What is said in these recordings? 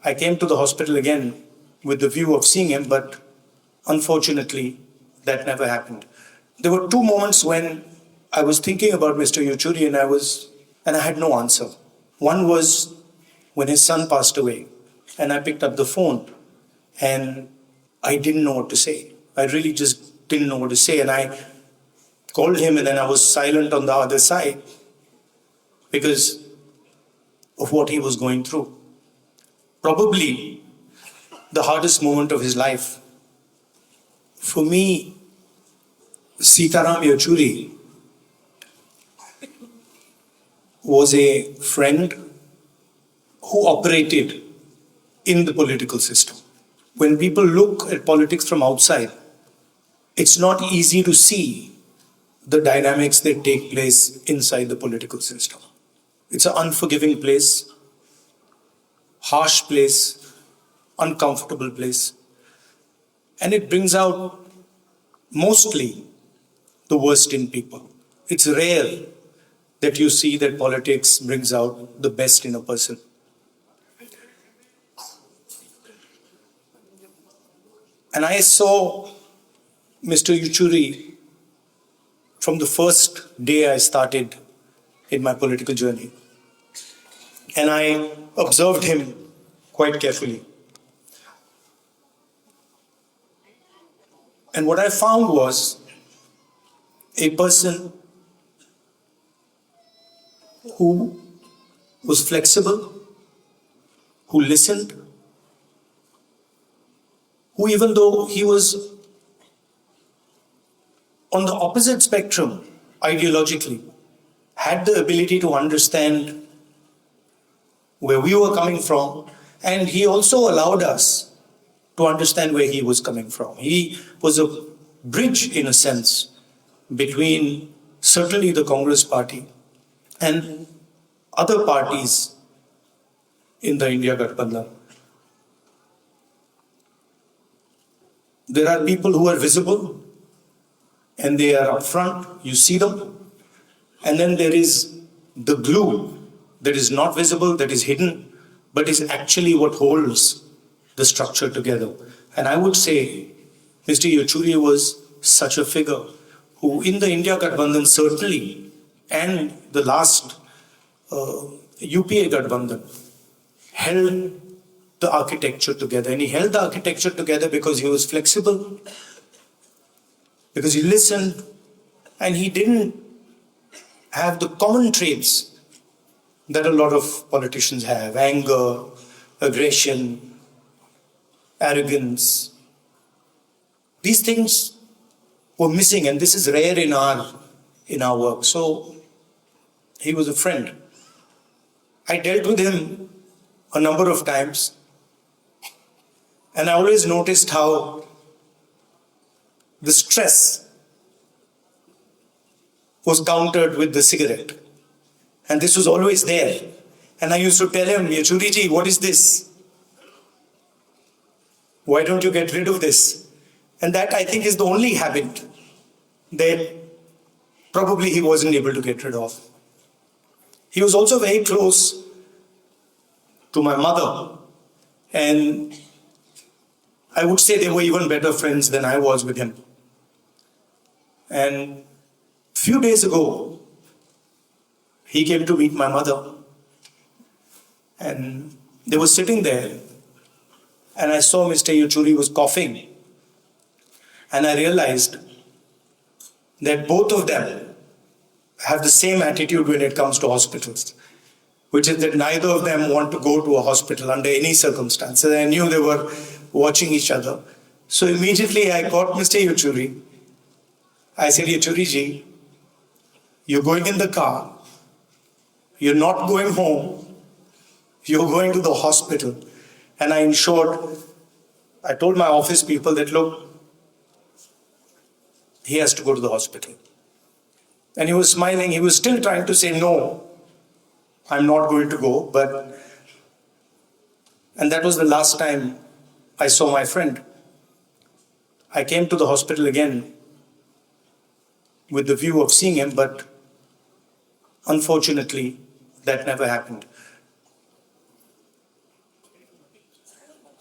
I came to the hospital again with the view of seeing him, but unfortunately, that never happened. There were two moments when I was thinking about Mr. Yechuri and I had no answer. One was when his son passed away, and I picked up the phone and I didn't know what to say. I really just didn't know what to say, and I called him and then I was silent on the other side because of what he was going through. Probably the hardest moment of his life. For me, Sitaram Yechuri was a friend who operated in the political system. When people look at politics from outside, it's not easy to see the dynamics that take place inside the political system. It's an unforgiving place, harsh place, uncomfortable place. And it brings out mostly the worst in people. It's rare that you see that politics brings out the best in a person. And I saw Mr. Yechuri from the first day I started in my political journey. And I observed him quite carefully. And what I found was a person who was flexible, who listened, who, even though he was on the opposite spectrum ideologically, had the ability to understand where we were coming from, and he also allowed us to understand where he was coming from. He was a bridge, in a sense, between certainly the Congress party and other parties in the India Gathbandhan. There are people who are visible and they are upfront, you see them. And then there is the glue that is not visible, that is hidden, but is actually what holds the structure together. And I would say Mr. Yechuri was such a figure who, in the India Gathbandhan certainly, and the last UPA Gathbandhan, held the architecture together. And he held the architecture together because he was flexible, because he listened, and he didn't have the common traits that a lot of politicians have: anger, aggression, arrogance. These things were missing, and this is rare in our work. So he was a friend. I dealt with him a number of times, and I always noticed how the stress was countered with the cigarette. And this was always there. And I used to tell him, Yechuri ji, what is this? Why don't you get rid of this? And that, I think, is the only habit that probably he wasn't able to get rid of. He was also very close to my mother. And I would say they were even better friends than I was with him. And a few days ago, he came to meet my mother. And they were sitting there. And I saw Mr. Yechuri was coughing. And I realized that both of them have the same attitude when it comes to hospitals, which is that neither of them want to go to a hospital under any circumstances. I knew they were watching each other. So immediately I caught Mr. Yechuri. I said, Yechuri ji, you're going in the car. You're not going home. You're going to the hospital. And I told my office people that, look, he has to go to the hospital. And he was smiling. He was still trying to say, no, I'm not going to go. And that was the last time I saw my friend. I came to the hospital again with the view of seeing him, but unfortunately, that never happened.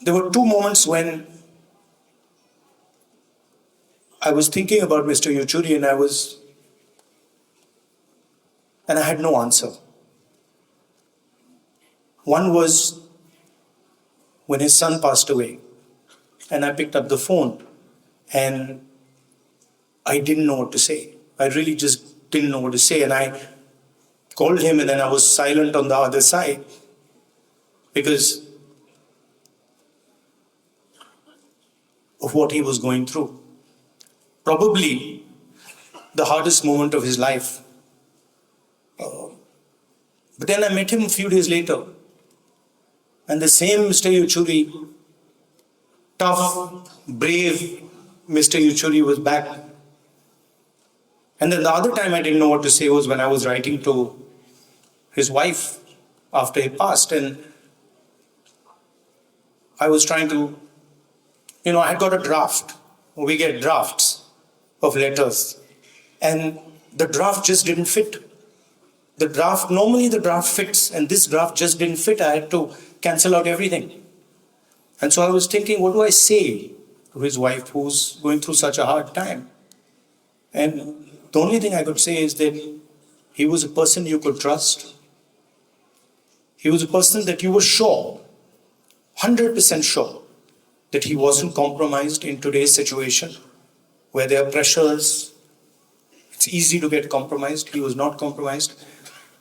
There were two moments when I was thinking about Mr. Yechuri and I had no answer. One was when his son passed away, and I picked up the phone and I didn't know what to say. I really just didn't know what to say, and I called him, and then I was silent on the other side because of what he was going through. Probably the hardest moment of his life. But then I met him a few days later, and the same Mr. Yechuri, tough, brave Mr. Yechuri was back. And then the other time I didn't know what to say was when I was writing to his wife after he passed, and I was trying to, I had got a draft. We get drafts of letters, and the draft just didn't fit. Normally the draft fits, and this draft just didn't fit. I had to cancel out everything. And so I was thinking, what do I say to his wife who's going through such a hard time? And the only thing I could say is that he was a person you could trust. He was a person that you were sure, 100% sure, that he wasn't compromised in today's situation where there are pressures. It's easy to get compromised. He was not compromised.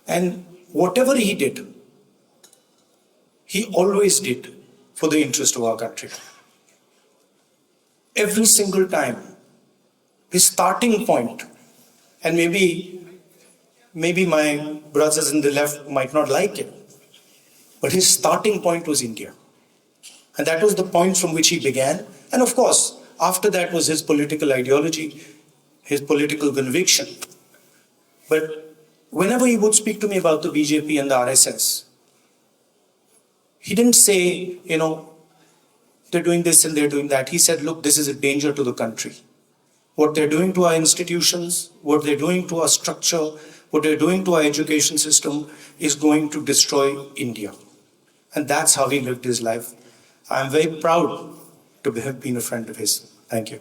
And whatever he did, he always did for the interest of our country. Every single time. His starting point, and maybe my brothers in the left might not like it, but his starting point was India. And that was the point from which he began. And of course, after that was his political ideology, his political conviction. But whenever he would speak to me about the BJP and the RSS, he didn't say, they're doing this and they're doing that. He said, look, this is a danger to the country. What they're doing to our institutions, what they're doing to our structure, what they're doing to our education system is going to destroy India. And that's how he lived his life. I'm very proud to have been a friend of his. Thank you.